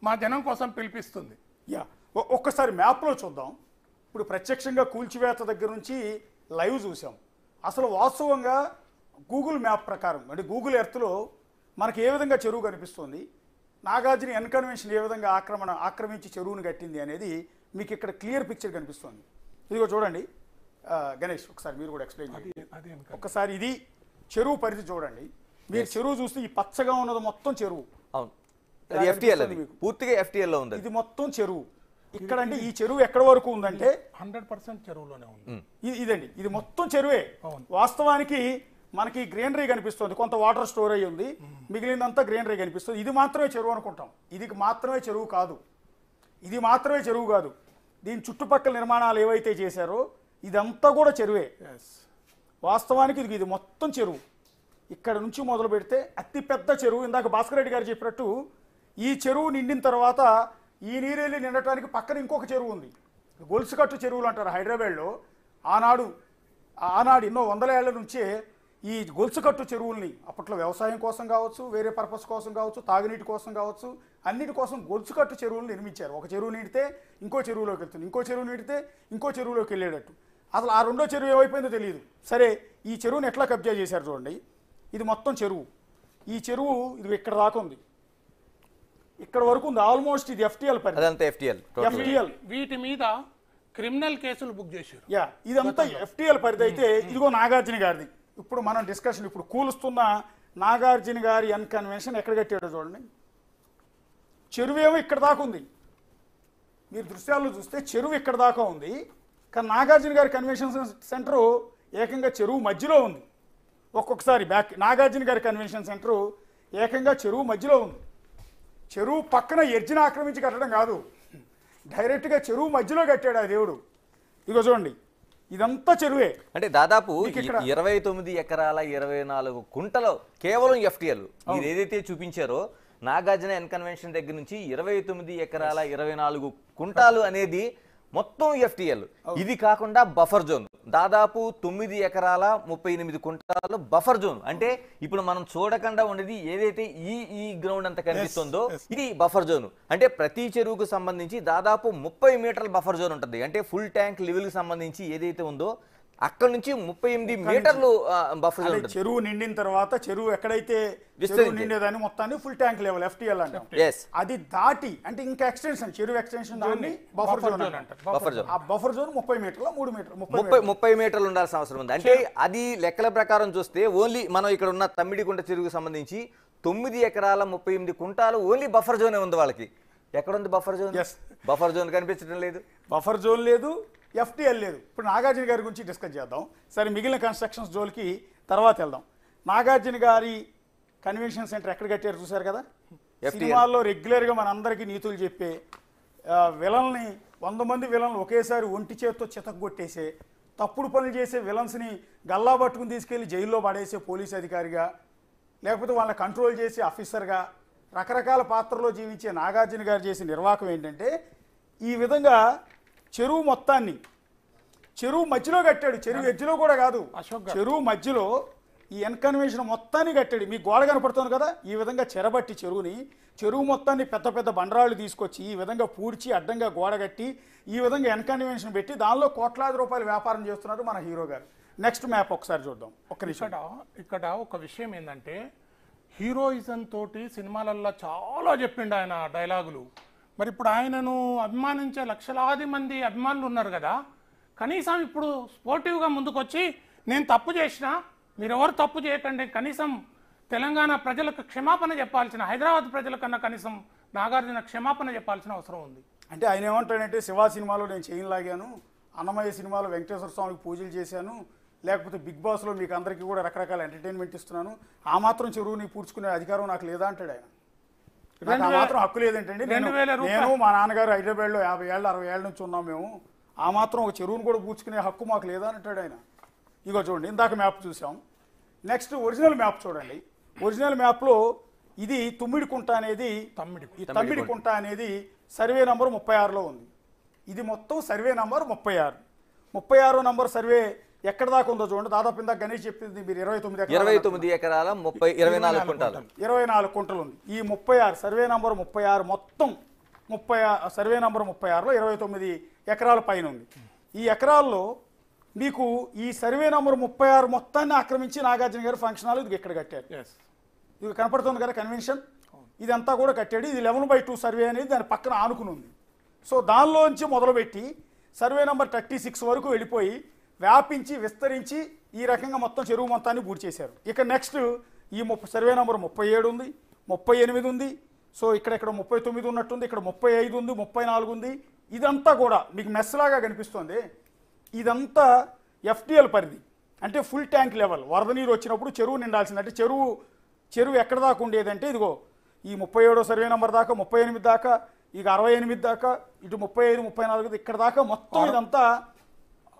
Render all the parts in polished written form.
మా జనం కోసం పిలిపిస్తుంది. యా, ఒక్కసారి మ్యాప్లో చూద్దాం. ఇప్పుడు ప్రత్యక్షంగా కూల్చివేత దగ్గర నుంచి లైవ్ చూసాం. అసలు వాస్తవంగా గూగుల్ మ్యాప్ ప్రకారం అంటే గూగుల్ ఎర్త్లో మనకి ఏ విధంగా చెరువు కనిపిస్తుంది, నాగార్జున ఎన్కన్వెన్షన్ ఏ విధంగా ఆక్రమించి చెరువును కట్టింది అనేది మీకు ఇక్కడ క్లియర్ పిక్చర్ కనిపిస్తుంది. ఇదిగో చూడండి గణేష్, ఒకసారి మీరు కూడా ఎక్స్ప్లెయిన్ చేయండి. ఒకసారి ఇది చెరువు పరిధి చూడండి. మీరు చెరువు చూస్తే ఈ పచ్చగా ఉన్నది మొత్తం చెరువు. అవును, అది FTL, అది పూర్తిగా FTL లో ఉంది. ఇది మొత్తం చెరువు. ఇక్కడ అంటే ఈ చెరువు ఎక్కడ వరకు ఉందంటే 100% చెరువులోనే ఉంది. ఇదండి, ఇది మొత్తం చెరువే. వాస్తవానికి మనకి గ్రీనరీ కనిపిస్తుంది, కొంత వాటర్ స్టోర్ అయ్యి ఉంది, మిగిలినంతా గ్రీనరీ కనిపిస్తుంది. ఇది మాత్రమే చెరువు అనుకుంటాం. ఇది మాత్రమే చెరువు కాదు, ఇది మాత్రమే చెరువు కాదు. దీని చుట్టుపక్కల నిర్మాణాలు ఏవైతే చేశారో ఇదంతా కూడా చెరువే. వాస్తవానికి ఇది మొత్తం చెరువు. ఇక్కడ నుంచి మొదలు పెడితే అతిపెద్ద చెరువు. ఇందాక భాస్కర్ రెడ్డి గారు చెప్పినట్టు ఈ చెరువు నిండిన తర్వాత ఈ నీరెళ్ళి నిండటానికి పక్కన ఇంకొక చెరువు ఉంది, గొలుసుకట్టు చెరువులు అంటారు హైదరాబాద్లో. ఆనాడు ఎన్నో వందల ఏళ్ల నుంచే ఈ గొలుసుకట్టు చెరువుల్ని అప్పట్లో వ్యవసాయం కోసం కావచ్చు, వేరే పర్పస్ కోసం కావచ్చు, తాగునీటి కోసం కావచ్చు, అన్నిటి కోసం గొలుసుకట్టు చెరువులు నిర్మించారు. ఒక చెరువు నిండితే ఇంకో చెరువులోకి వెళ్తుంది, ఇంకో చెరువు నిండితే ఇంకో చెరువులోకి వెళ్ళేటట్టు. అసలు ఆ రెండో చెరువు ఏమైపోయిందో తెలియదు. సరే, ఈ చెరువుని ఎట్లా కబ్జా చేశారు చూడండి. ఇది మొత్తం చెరువు. ఈ చెరువు ఇది ఇక్కడ దాకా ఉంది, ఇక్కడ వరకు ఉంది. ఆల్మోస్ట్ ఇది FTL పరిధి. FTL వీటి మీద క్రిమినల్ కేసులు బుక్ చేశారు. యా, ఇదంతా FTL పరిధి. అయితే ఇదిగో నాగార్జున గారిది. ఇప్పుడు మనం డిస్కషన్ ఇప్పుడు కూలుస్తున్న నాగార్జున గారి ఎన్కన్వెన్షన్ ఎక్కడ కట్టాడో చూడండి. చెరువు ఏమో ఇక్కడ దాకా ఉంది. మీరు దృశ్యాల్లో చూస్తే చెరువు ఇక్కడ దాకా ఉంది, కానీ నాగార్జున గారి కన్వెన్షన్ సెంటరు ఏకంగా చెరువు మధ్యలో ఉంది. ఒక్కొక్కసారి నాగార్జున గారి కన్వెన్షన్ సెంటరు ఏకంగా చెరువు మధ్యలో ఉంది. చెరువు పక్కన ఎడ్జిని ఆక్రమించి కట్టడం కాదు, డైరెక్ట్గా చెరువు మధ్యలో కట్టాడు ఆ దేవుడు. ఇగో చూడండి, ఇదంతా చెరువే. అంటే దాదాపు 29 ఎకరాల 24 కుంటలు కేవలం FTL. మీరు ఏదైతే చూపించారో నాగార్జున ఎన్కన్వెన్షన్ దగ్గర నుంచి 29 ఎకరాల 24 కుంటాలు అనేది మొత్తం FTL. ఇది కాకుండా బఫర్ జోన్ దాదాపు 9 ఎకరాల 38 కుంటాలు బఫర్ జోన్. అంటే ఇప్పుడు మనం చూడకుండా ఉండేది ఏదైతే ఈ గ్రౌండ్ అంతా కనిపిస్తుందో ఇది బఫర్ జోన్. అంటే ప్రతి చెరువుకు సంబంధించి దాదాపు 30 మీటర్ల బఫర్ జోన్ ఉంటుంది. అంటే ఫుల్ ట్యాంక్ లెవెల్ కి సంబంధించి ఏదైతే ఉందో అక్కడ నుంచి 38 మీటర్లు బఫర్ జోన్. చెరువు నిండిన తర్వాత చెరువు ఎక్కడైతే నిండేదాన్ని మొత్తాన్ని ఫుల్ ట్యాంక్ లెవెల్ FTL అంటాం. అది దాటి అంటే ఇంకా ఎక్స్టెన్షన్, చెరువు ఎక్స్టెన్షన్ దాన్ని బఫర్ జోన్ అంటారు. ఆ బఫర్ జోన్ 30 మీటర్ల 3 మీటర్లు 30 మీటర్లు ఉండాల్సిన అవసరం ఉంది. అంటే అది లెక్కల ప్రకారం చూస్తే ఓన్లీ మనం ఇక్కడ ఉన్న తమ్మిడికుంట చెరువుకు సంబంధించి 9 ఎకరాల 38 కుంటాలు ఓన్లీ బఫర్ జోనే ఉంది వాళ్ళకి. ఎక్కడుంది బఫర్ జోన్? బఫర్ జోన్ కనిపించడం లేదు, బఫర్ జోన్ లేదు, FTL లేదు. ఇప్పుడు నాగార్జున గారి గురించి డిస్కస్ చేద్దాం. సరే, మిగిలిన కన్స్ట్రక్షన్స్ జోలికి తర్వాత వెళ్దాం. నాగార్జున గారి కన్వెన్షన్ సెంటర్ ఎక్కడ కట్టారు చూసారు కదా. సినిమాల్లో రెగ్యులర్గా మన అందరికీ నీతులు చెప్పే విలన్ని 100 మంది విలన్లు ఒకేసారి ఒంటి చేతితో చితగ్గొట్టేసే, తప్పుడు పనులు చేసే విలన్స్ని గల్లా పట్టుకుని తీసుకెళ్లి జైల్లో పడేసే పోలీస్ అధికారిగా, లేకపోతే వాళ్ళని కంట్రోల్ చేసే ఆఫీసర్గా రకరకాల పాత్రలో జీవించే నాగార్జున గారు చేసే నిర్వాహకం ఏంటంటే ఈ విధంగా చెరువు మొత్తాన్ని చెరువు మధ్యలో కట్టాడు. చెరువు ఎడ్జిలో కూడా కాదు, చెరువు మధ్యలో ఈ ఎన్కన్వెన్షన్ మొత్తాన్ని కట్టాడు. మీకు గోడ కనపడుతుంది కదా, ఈ విధంగా చెరబట్టి చెరువు మొత్తాన్ని పెద్ద పెద్ద బండరాళ్ళు తీసుకొచ్చి ఈ విధంగా పూడ్చి అడ్డంగా గోడ కట్టి ఈ విధంగా ఎన్కన్వెన్షన్ పెట్టి దానిలో కోట్లాది రూపాయలు వ్యాపారం చేస్తున్నారు మన హీరో గారు. నెక్స్ట్ మ్యాప్ ఒకసారి చూద్దాం. ఒక్క నిమిషం. ఇక్కడ ఒక విషయం ఏంటంటే హీరోయిజం తోటి సినిమాలల్లో చాలా చెప్పిండు ఆయన డైలాగులు. మరి ఇప్పుడు ఆయనను అభిమానించే లక్షలాది మంది అభిమానులు ఉన్నారు కదా, కనీసం ఇప్పుడు స్పోర్టివ్గా ముందుకొచ్చి నేను తప్పు చేసినా మీరెవరు తప్పు చేయకండి, కనీసం తెలంగాణ ప్రజలకు క్షమాపణ చెప్పాల్సిన, హైదరాబాద్ ప్రజల కన్నా కనీసం నాగార్జున క్షమాపణ చెప్పాల్సిన అవసరం ఉంది. అంటే ఆయన ఏమంటాడంటే శివ సినిమాలో నేను చైన్ లాగాను, అన్నమయ్య సినిమాలో వెంకటేశ్వర స్వామికి పూజలు చేశాను, లేకపోతే బిగ్ బాస్లో మీకు అందరికీ కూడా రకరకాల ఎంటర్టైన్మెంట్ ఇస్తున్నాను, ఆ మాత్రం చెరువుని పూడ్చుకునే అధికారం నాకు లేదా అంటాడు ఆయన. నాకు ఆ మాత్రం హక్కు లేదేంటండి, నేను మా నాన్నగారు హైదరాబాద్లో 50 ఏళ్ళు 60 ఏళ్ళ నుంచి ఉన్నాం మేము, ఆ మాత్రం ఒక చెరువును కూడా పూడ్చుకునే హక్కు మాకు లేదా అంటాడు ఆయన. ఇగో చూడండి, ఇందాక మ్యాప్ చూసాం. నెక్స్ట్ ఒరిజినల్ మ్యాప్ చూడండి. ఒరిజినల్ మ్యాప్లో ఇది తుమ్మిడికుంట అనేది తమ్మిడికుంట అనేది సర్వే నంబర్ 36లో ఉంది. ఇది మొత్తం సర్వే నంబర్ 36. 36వ నంబర్ సర్వే ఎక్కడ దాకా ఉందో చూడండి. దాదాపు ఇందాక గణేష్ చెప్పింది మీరు 29 ఎకరాల 24 కుంటలు ఉంది. ఈ 36 సర్వే నంబర్ 36 మొత్తం సర్వే నంబర్ 36లో 29 ఎకరాల పైన ఉంది. ఈ ఎకరాల్లో మీకు ఈ సర్వే నంబర్ 36 మొత్తాన్ని ఆక్రమించి నాగార్జున గారు ఫంక్షన్ హాల్ ఇది ఇక్కడ కట్టారు. ఇది కనపడుతుంది కదా కన్వెన్షన్, ఇదంతా కూడా కట్టాడు. ఇది 11/2 సర్వే అనేది దాని పక్కన ఆనుకుని ఉంది. సో దానిలోంచి మొదలుపెట్టి సర్వే నెంబర్ 36 వరకు వెళ్ళిపోయి వ్యాపించి విస్తరించి ఈ రకంగా మొత్తం చెరువు మొత్తాన్ని పూర్తి చేశారు. ఇక నెక్స్ట్ ఈ సర్వే నెంబర్ 37 ఉంది, 38 ఉంది. సో ఇక్కడ 39 ఉన్నట్టుంది, ఇక్కడ 35 ఉంది, 34 ఉంది. ఇదంతా కూడా మీకు మెస్లాగా కనిపిస్తుంది. ఇదంతా ఎఫ్టీఎల్ పరిధి, అంటే ఫుల్ ట్యాంక్ లెవెల్. వరద నీరు వచ్చినప్పుడు చెరువు నిండాల్సింది. అంటే చెరువు ఎక్కడ దాకా ఉండేదంటే ఇదిగో ఈ 37వ సర్వే నెంబర్ దాకా, 38 దాకా, ఇక 68 దాకా, ఇటు 35, 34 ఇక్కడ దాకా మొత్తం ఇదంతా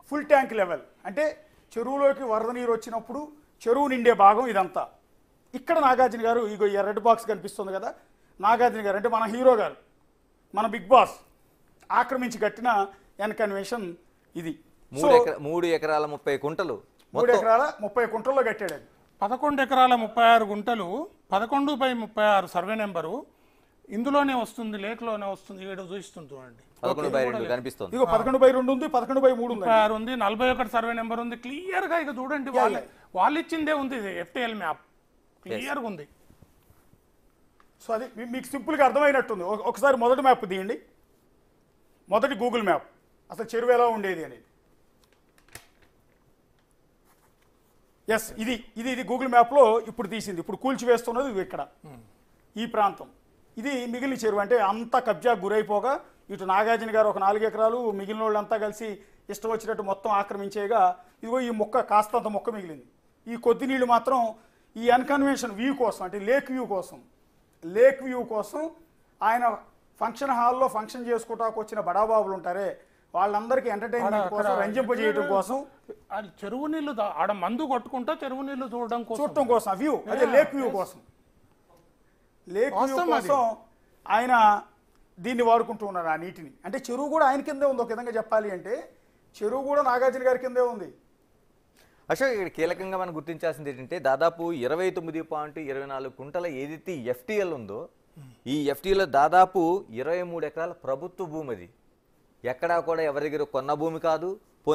ఫుల్ ట్యాంక్ లెవెల్. అంటే చెరువులోకి వరద నీరు వచ్చినప్పుడు చెరువు నిండే భాగం ఇదంతా. ఇక్కడ నాగార్జున గారు ఇగో ఈ రెడ్ బాక్స్ కనిపిస్తుంది కదా, నాగార్జున గారు అంటే మన హీరో గారు, మన బిగ్ బాస్ ఆక్రమించి కట్టిన ఎన్ కన్వెన్షన్ ఇది. 3 ఎకరాల 30 కుంటలు, 3 ఎకరాల 30 కుంటల్లో కట్టాడు. 11 ఎకరాల 36 గుంటలు, 11/36 సర్వే నెంబరు ఇందులోనే వస్తుంది, లేక్లోనే వస్తుంది. ఇక్కడ చూపిస్తుంది చూడండి, 11/2 కనిపిస్తుంది. ఇగో 11/2 ఉంది, 11/3 ఉంది, 36 ఉంది, 41 సర్వే నెంబర్ ఉంది. క్లియర్ గా ఇక చూడండి, వాళ్ళు ఇచ్చిందే ఉంది, ఎఫ్టీఎల్ మ్యాప్ క్లియర్ గా ఉంది. సో అది మీకు సింపుల్గా అర్థమైనట్టుంది. ఒకసారి మొదటి మ్యాప్ తీయండి, మొదటి గూగుల్ మ్యాప్, అసలు చెరువు ఎలా ఉండేది అనేది. ఎస్, ఇది గూగుల్ మ్యాప్లో ఇప్పుడు తీసింది. ఇప్పుడు కూల్చివేస్తున్నది ఇది ఇక్కడ ఈ ప్రాంతం. ఇది మిగిలిన చెరువు, అంటే అంతా కబ్జా గురైపోగా ఇటు నాగార్జున గారు ఒక 4 ఎకరాలు, మిగిలిన వాళ్ళంతా కలిసి ఇష్టం వచ్చినట్టు మొత్తం ఆక్రమించేగా ఇదిగో ఈ మొక్క కాస్తంత మొక్క మిగిలింది. ఈ కొద్ది నీళ్ళు మాత్రం ఈ అన్కన్వెన్షన్ వ్యూ కోసం, అంటే లేక్ వ్యూ కోసం ఆయన ఫంక్షన్ హాల్లో ఫంక్షన్ చేసుకోవటానికి వచ్చిన బడాబాబులు ఉంటారే వాళ్ళందరికీ ఎంటర్టైన్మెంట్ కోసం, రంజింపజేయడం కోసం, చెరువు నీళ్లు ఆడ మందు కొట్టుకుంటా చెరువు నీళ్లు చూడడం కోసం వ్యూ, అదే లేక్ వ్యూ కోసం ఆయన దీన్ని వాడుకుంటూ ఉన్నారు ఆ నీటిని. అంటే చెరువు కూడా ఆయన కిందే ఉంది. ఒక విధంగా చెప్పాలి అంటే చెరువు కూడా నాగార్జున గారి కిందే ఉంది. అశోక్, ఇక్కడ కీలకంగా మనం గుర్తించాల్సింది ఏంటంటే దాదాపు 29.24 కుంటల ఏదైతే ఎఫ్టీఎల్ ఉందో ఈ ఎఫ్టీఎల్ దాదాపు 23 ఎకరాల ప్రభుత్వ భూమి. అది ఎక్కడా కూడా ఎవరి దగ్గర కొన్న భూమి కాదు.